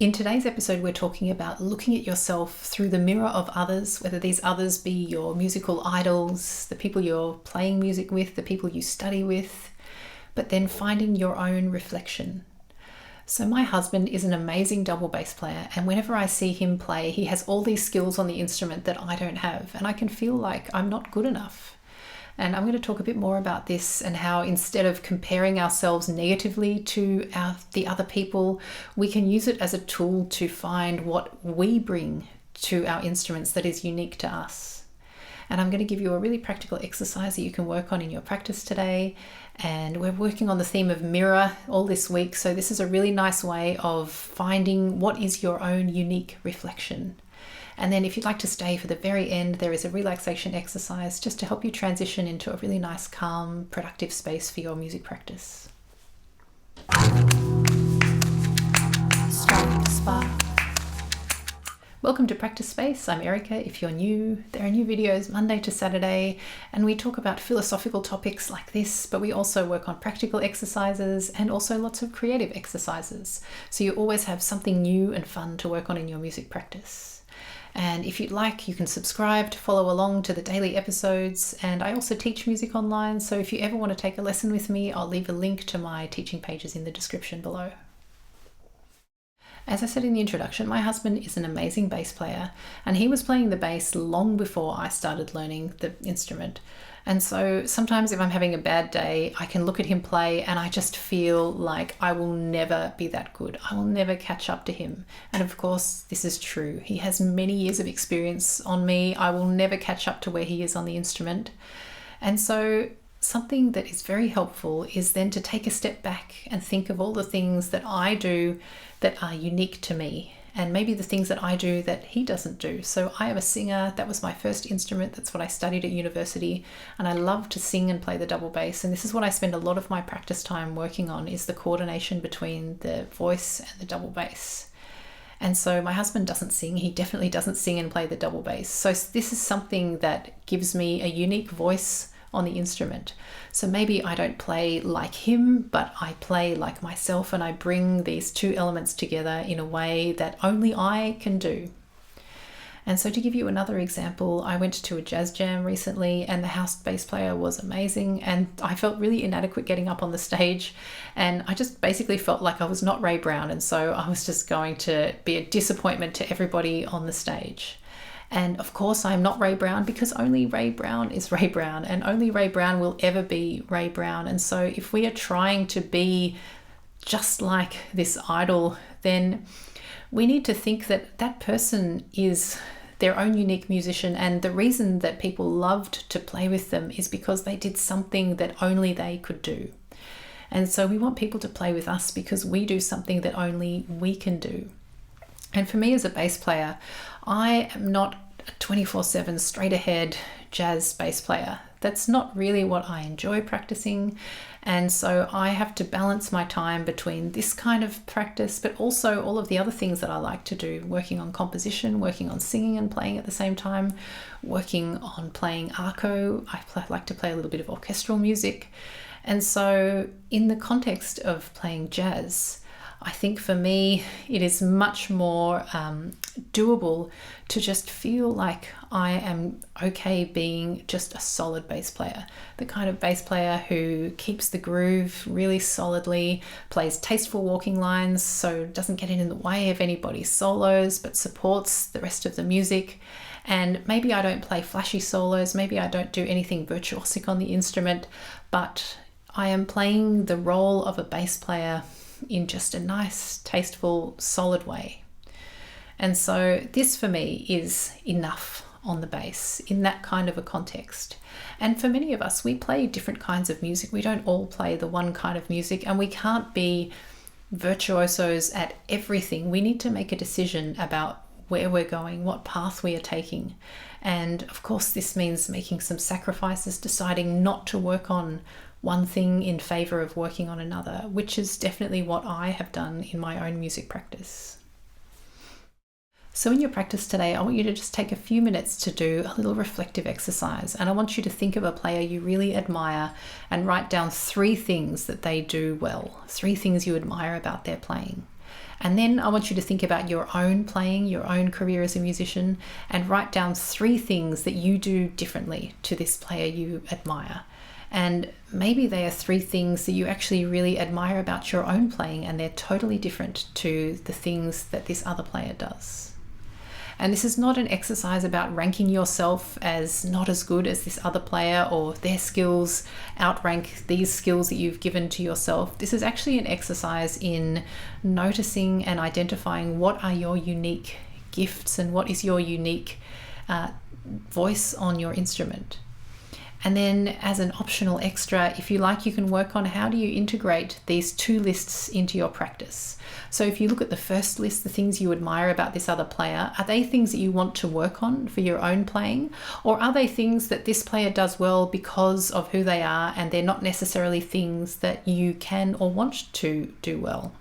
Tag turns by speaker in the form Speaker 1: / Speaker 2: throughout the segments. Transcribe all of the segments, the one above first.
Speaker 1: In today's episode, we're talking about looking at yourself through the mirror of others, whether these others be your musical idols, the people you're playing music with, the people you study with, but then finding your own reflection. So my husband is an amazing double bass player, and whenever I see him play, he has all these skills on the instrument that I don't have, and I can feel like I'm not good enough. And I'm going to talk a bit more about this and how instead of comparing ourselves negatively to the other people, we can use it as a tool to find what we bring to our instruments that is unique to us. And I'm going to give you a really practical exercise that you can work on in your practice today. And we're working on the theme of mirror all this week. So this is a really nice way of finding what is your own unique reflection. And then if you'd like to stay for the very end, there is a relaxation exercise just to help you transition into a really nice, calm, productive space for your music practice. Strike, spark. Welcome to Practice Space. I'm Erica. If you're new, there are new videos Monday to Saturday, and we talk about philosophical topics like this, but we also work on practical exercises and also lots of creative exercises. So you always have something new and fun to work on in your music practice. And if you'd like, you can subscribe to follow along to the daily episodes. And I also teach music online. So if you ever want to take a lesson with me, I'll leave a link to my teaching pages in the description below. As I said in the introduction, my husband is an amazing bass player, and he was playing the bass long before I started learning the instrument. And so sometimes if I'm having a bad day, I can look at him play and I just feel like I will never be that good. I will never catch up to him. And of course, this is true. He has many years of experience on me. I will never catch up to where he is on the instrument. And so something that is very helpful is then to take a step back and think of all the things that I do that are unique to me, and maybe the things that I do that he doesn't do. So I am a singer. That was my first instrument. That's what I studied at university, and I love to sing and play the double bass. And this is what I spend a lot of my practice time working on, is the coordination between the voice and the double bass. And so my husband doesn't sing. He definitely doesn't sing and play the double bass. So this is something that gives me a unique voice on the instrument. So maybe I don't play like him, but I play like myself, and I bring these two elements together in a way that only I can do. And so to give you another example, I went to a jazz jam recently, and the house bass player was amazing, and I felt really inadequate getting up on the stage, and I just basically felt like I was not Ray Brown, and so I was just going to be a disappointment to everybody on the stage. And of course, I'm not Ray Brown, because only Ray Brown is Ray Brown, and only Ray Brown will ever be Ray Brown. And so if we are trying to be just like this idol, then we need to think that that person is their own unique musician. And the reason that people loved to play with them is because they did something that only they could do. And so we want people to play with us because we do something that only we can do. And for me as a bass player, I am not a 24/7 straight ahead jazz bass player. That's not really what I enjoy practicing. And so I have to balance my time between this kind of practice, but also all of the other things that I like to do, working on composition, working on singing and playing at the same time, working on playing arco. I like to play a little bit of orchestral music. And so in the context of playing jazz, I think for me, it is much more doable to just feel like I am okay being just a solid bass player. The kind of bass player who keeps the groove really solidly, plays tasteful walking lines, so doesn't get in the way of anybody's solos, but supports the rest of the music. And maybe I don't play flashy solos, maybe I don't do anything virtuosic on the instrument, but I am playing the role of a bass player in just a nice, tasteful, solid way. And so this for me is enough on the bass in that kind of a context. And for many of us, we play different kinds of music. We don't all play the one kind of music, and we can't be virtuosos at everything. We need to make a decision about where we're going, what path we are taking. And of course, this means making some sacrifices, deciding not to work on one thing in favor of working on another, which is definitely what I have done in my own music practice. So in your practice today, I want you to just take a few minutes to do a little reflective exercise. And I want you to think of a player you really admire and write down 3 things that they do well, 3 things you admire about their playing. And then I want you to think about your own playing, your own career as a musician, and write down 3 things that you do differently to this player you admire. And maybe they are 3 things that you actually really admire about your own playing, and they're totally different to the things that this other player does. And this is not an exercise about ranking yourself as not as good as this other player, or their skills outrank these skills that you've given to yourself. This is actually an exercise in noticing and identifying what are your unique gifts and what is your unique voice on your instrument. And then as an optional extra, if you like, you can work on how do you integrate these 2 lists into your practice. So if you look at the first list, the things you admire about this other player, are they things that you want to work on for your own playing? Or are they things that this player does well because of who they are, and they're not necessarily things that you can or want to do well?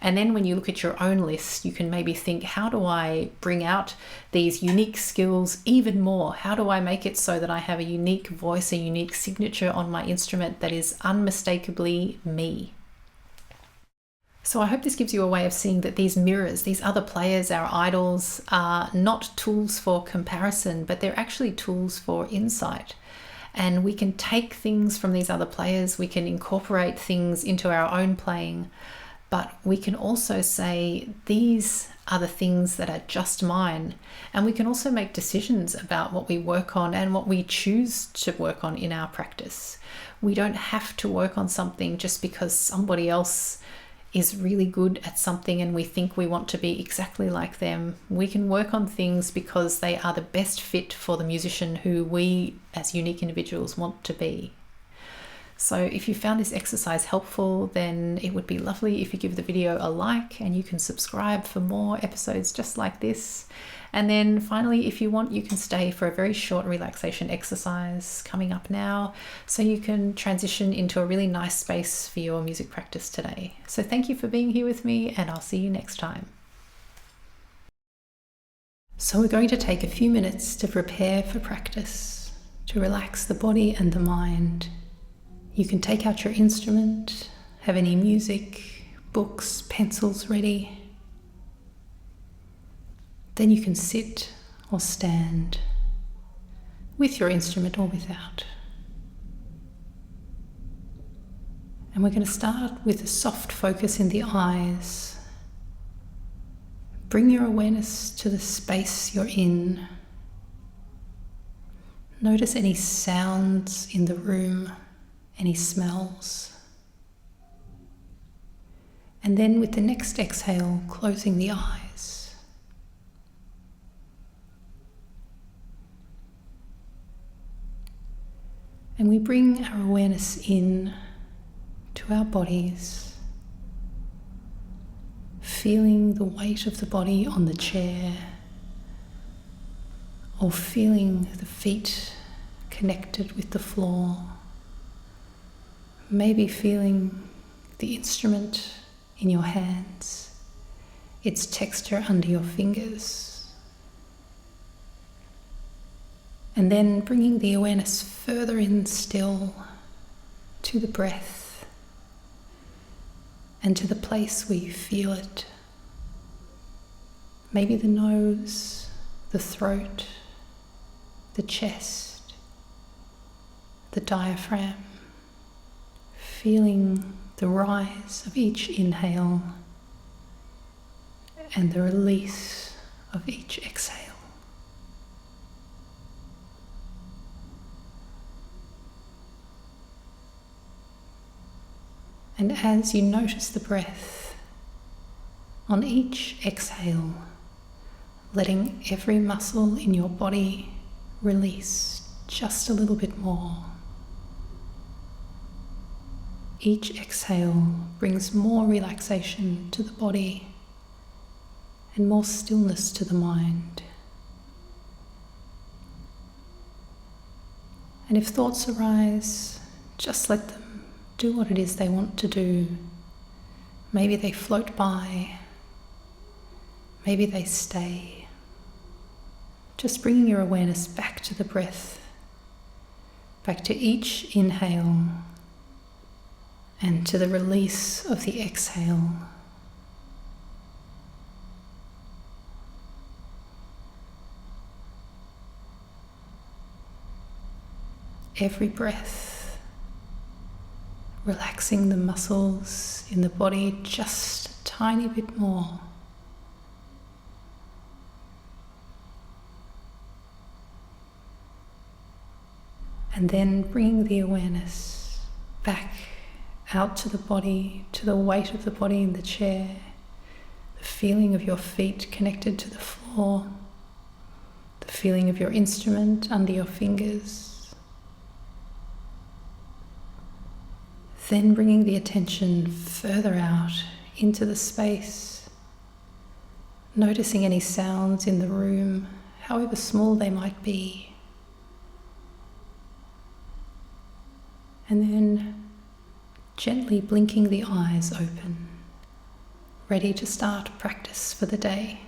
Speaker 1: And then when you look at your own list, you can maybe think, how do I bring out these unique skills even more? How do I make it so that I have a unique voice, a unique signature on my instrument that is unmistakably me? So I hope this gives you a way of seeing that these mirrors, these other players, our idols, are not tools for comparison, but they're actually tools for insight. And we can take things from these other players, we can incorporate things into our own playing, but we can also say, these are the things that are just mine. And we can also make decisions about what we work on and what we choose to work on in our practice. We don't have to work on something just because somebody else is really good at something and we think we want to be exactly like them. We can work on things because they are the best fit for the musician who we as unique individuals want to be. So if you found this exercise helpful, then it would be lovely if you give the video a like, and you can subscribe for more episodes just like this. And then finally, if you want, you can stay for a very short relaxation exercise coming up now, so you can transition into a really nice space for your music practice today. So thank you for being here with me, and I'll see you next time. So we're going to take a few minutes to prepare for practice, to relax the body and the mind. You can take out your instrument, have any music, books, pencils ready. Then you can sit or stand with your instrument or without. And we're going to start with a soft focus in the eyes. Bring your awareness to the space you're in. Notice any sounds in the room, any smells. And then with the next exhale, closing the eyes. And we bring our awareness in to our bodies, feeling the weight of the body on the chair, or feeling the feet connected with the floor. Maybe feeling the instrument in your hands, its texture under your fingers. And then bringing the awareness further in still to the breath and to the place where you feel it. Maybe the nose, the throat, the chest, the diaphragm. Feeling the rise of each inhale and the release of each exhale. And as you notice the breath, on each exhale, letting every muscle in your body release just a little bit more. Each exhale brings more relaxation to the body and more stillness to the mind. And if thoughts arise, just let them do what it is they want to do. Maybe they float by, maybe they stay. Just bringing your awareness back to the breath, back to each inhale, and to the release of the exhale. every breath, relaxing the muscles in the body just a tiny bit more. And then bringing the awareness back out to the body, to the weight of the body in the chair, the feeling of your feet connected to the floor, the feeling of your instrument under your fingers. Then bringing the attention further out into the space, noticing any sounds in the room, however small they might be. And then gently blinking the eyes open, ready to start practice for the day.